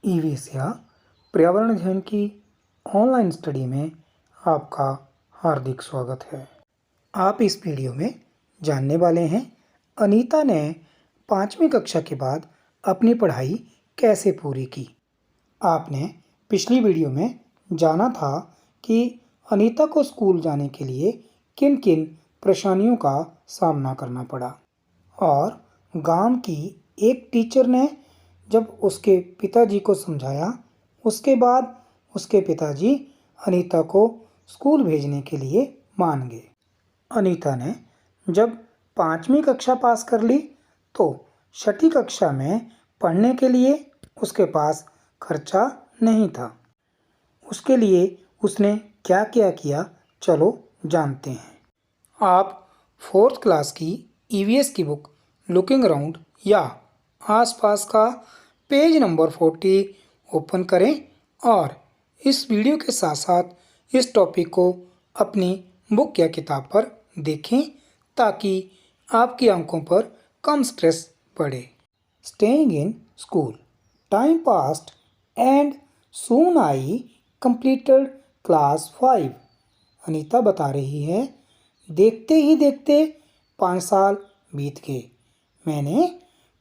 EVS या पर्यावरण अध्ययन की ऑनलाइन स्टडी में आपका हार्दिक स्वागत है। आप इस वीडियो में जानने वाले हैं अनीता ने 5वीं कक्षा के बाद अपनी पढ़ाई कैसे पूरी की। आपने पिछली वीडियो में जाना था कि अनीता को स्कूल जाने के लिए किन किन परेशानियों का सामना करना पड़ा और गांव की एक टीचर ने जब उसके पिताजी को समझाया, उसके बाद उसके पिताजी अनीता को स्कूल भेजने के लिए मान गए। अनीता ने जब 5वीं कक्षा पास कर ली तो 6ठी कक्षा में पढ़ने के लिए उसके पास खर्चा नहीं था। उसके लिए उसने क्या क्या किया, चलो जानते हैं। आप 4th क्लास की ईवीएस की बुक लुकिंग अराउंड या आसपास का पेज नंबर 40 ओपन करें और इस वीडियो के साथ साथ इस टॉपिक को अपनी बुक या किताब पर देखें ताकि आपकी आंखों पर कम स्ट्रेस पड़े। Staying in school, time past and soon I completed class 5। Anita बता रही है, देखते ही देखते 5 साल बीत गए। मैंने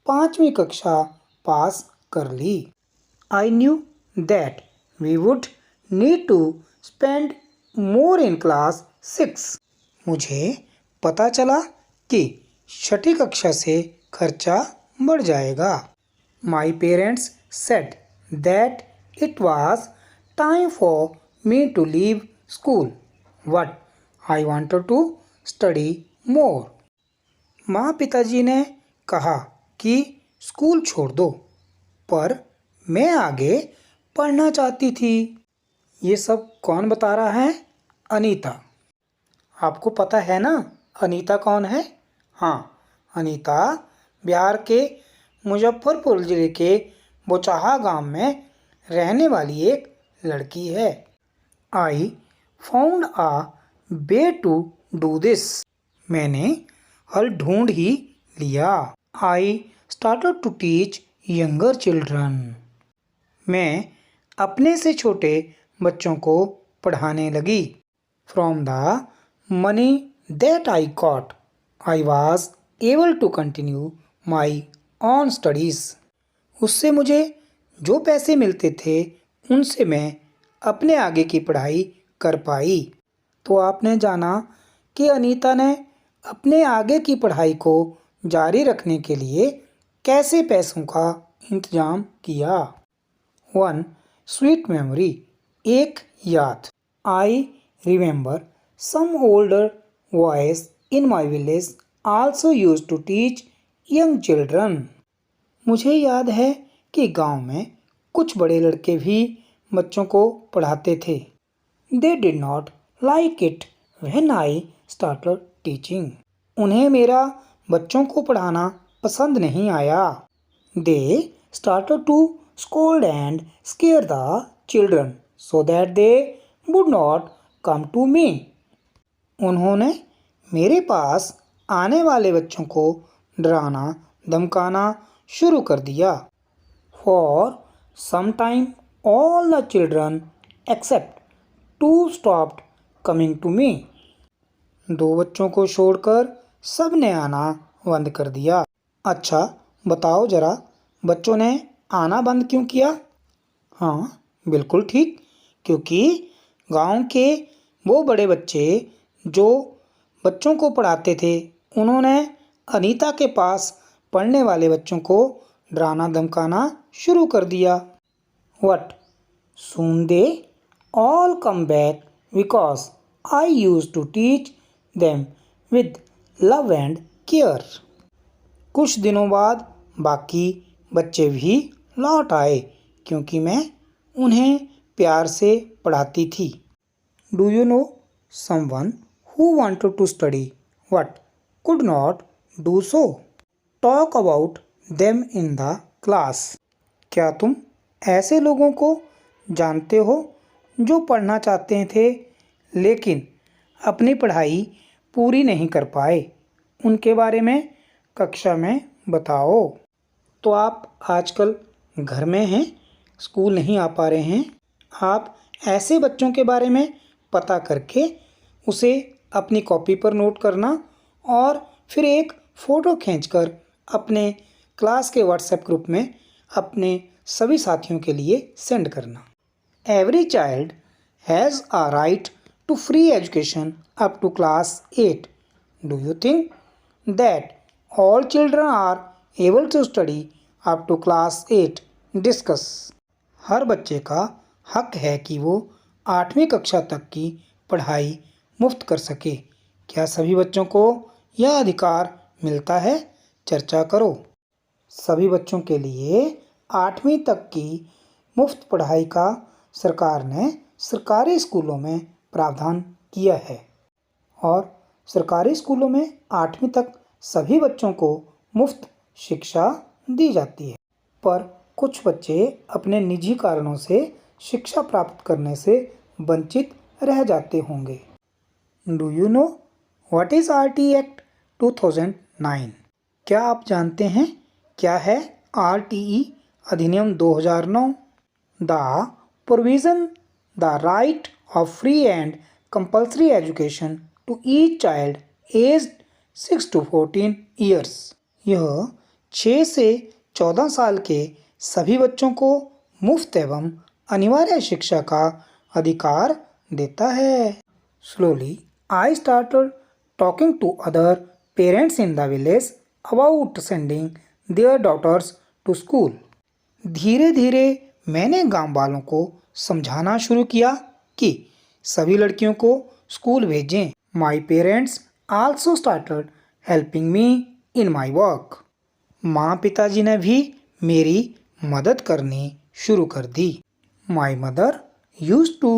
5वीं कक्षा पास कर ली। I knew that we would need to spend more in class 6। मुझे पता चला कि 6ठी कक्षा से खर्चा बढ़ जाएगा। My parents said that it was time for me to leave school but I wanted to study more. माँ पिताजी ने कहा कि स्कूल छोड़ दो, पर मैं आगे पढ़ना चाहती थी। ये सब कौन बता रहा है? अनीता। आपको पता है ना अनीता कौन है? हाँ, अनीता बिहार के मुजफ्फरपुर जिले के बोचाहा गांव में रहने वाली एक लड़की है। I found a way to do this. मैंने हल ढूंढ ही लिया। I started to teach younger children. मैं अपने से छोटे बच्चों को पढ़ाने लगी। From the money that I got I was able to continue my on studies. उससे मुझे जो पैसे मिलते थे उनसे मैं अपने आगे की पढ़ाई कर पाई। तो आपने जाना कि अनीता ने अपने आगे की पढ़ाई को जारी रखने के लिए कैसे पैसों का इंतजाम किया। 1 स्वीट मेमोरी, एक याद। I remember some older boys in my village also used to teach young children. मुझे याद है कि गांव में कुछ बड़े लड़के भी बच्चों को पढ़ाते थे। They did not like it when I started teaching. उन्हें मेरा बच्चों को पढ़ाना पसंद नहीं आया। They started to scold and scare the children so that they would not come to me. उन्होंने मेरे पास आने वाले बच्चों को डराना धमकाना शुरू कर दिया। For some time all the children except 2 stopped coming to me. 2 बच्चों को छोड़कर सब ने आना बंद कर दिया। अच्छा बताओ जरा, बच्चों ने आना बंद क्यों किया? हाँ, बिल्कुल ठीक, क्योंकि गांव के वो बड़े बच्चे जो बच्चों को पढ़ाते थे उन्होंने अनीता के पास पढ़ने वाले बच्चों को डराना धमकाना शुरू कर दिया। What? Soon they all come back because I used to teach them with love and care. कुछ दिनों बाद बाकी बच्चे भी लौट आए क्योंकि मैं उन्हें प्यार से पढ़ाती थी। Do you know someone who wanted to study but could not do so? Talk about them in the class. क्या तुम ऐसे लोगों को जानते हो जो पढ़ना चाहते थे लेकिन अपनी पढ़ाई पूरी नहीं कर पाए? उनके बारे में कक्षा में बताओ। तो आप आजकल घर में हैं स्कूल नहीं आ पा रहे हैं, आप ऐसे बच्चों के बारे में पता करके उसे अपनी कॉपी पर नोट करना और फिर एक फ़ोटो खींचकर अपने क्लास के व्हाट्सएप ग्रुप में अपने सभी साथियों के लिए सेंड करना। Every child has a right to free education up to class 8. Do you think that all children are able to study up to class 8? Discuss. हर बच्चे का हक है कि वो 8वीं कक्षा तक की पढ़ाई मुफ्त कर सके। क्या सभी बच्चों को यह अधिकार मिलता है? चर्चा करो। सभी बच्चों के लिए 8वीं तक की मुफ्त पढ़ाई का सरकार ने सरकारी स्कूलों में प्रावधान किया है और सरकारी स्कूलों में 8वीं तक सभी बच्चों को मुफ्त शिक्षा दी जाती है, पर कुछ बच्चे अपने निजी कारणों से शिक्षा प्राप्त करने से वंचित रह जाते होंगे। Do you know what is RT act 2009? क्या आप जानते हैं क्या है आरटीई अधिनियम 2009? The provision the right of free and compulsory education to each child age 6 to 14 years. यह 6 से 14 साल के सभी बच्चों को मुफ्त एवं अनिवार्य शिक्षा का अधिकार देता है। Slowly I started talking to other parents in the village about sending their daughters to school. धीरे धीरे मैंने गांव वालों को समझाना शुरू किया कि सभी लड़कियों को स्कूल भेजें। My parents also started helping me in my work. माँ पिताजी ने भी मेरी मदद करनी शुरू कर दी। My mother used to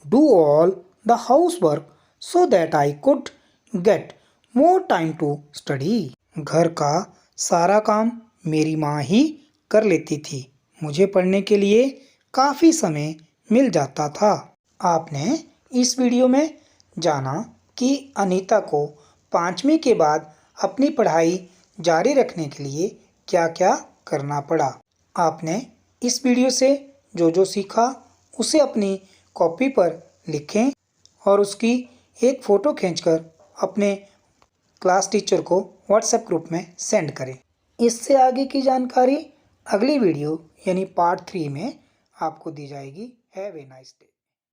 do all the house work so that I could get more time to study. घर का सारा काम मेरी माँ ही कर लेती थी, मुझे पढ़ने के लिए काफ़ी समय मिल जाता था। आपने इस वीडियो में जाना कि अनीता को 5वीं के बाद अपनी पढ़ाई जारी रखने के लिए क्या क्या करना पड़ा। आपने इस वीडियो से जो जो सीखा उसे अपनी कॉपी पर लिखें और उसकी एक फ़ोटो खींचकर अपने क्लास टीचर को व्हाट्सएप ग्रुप में सेंड करें। इससे आगे की जानकारी अगली वीडियो यानी पार्ट 3 में आपको दी जाएगी। Have a nice day.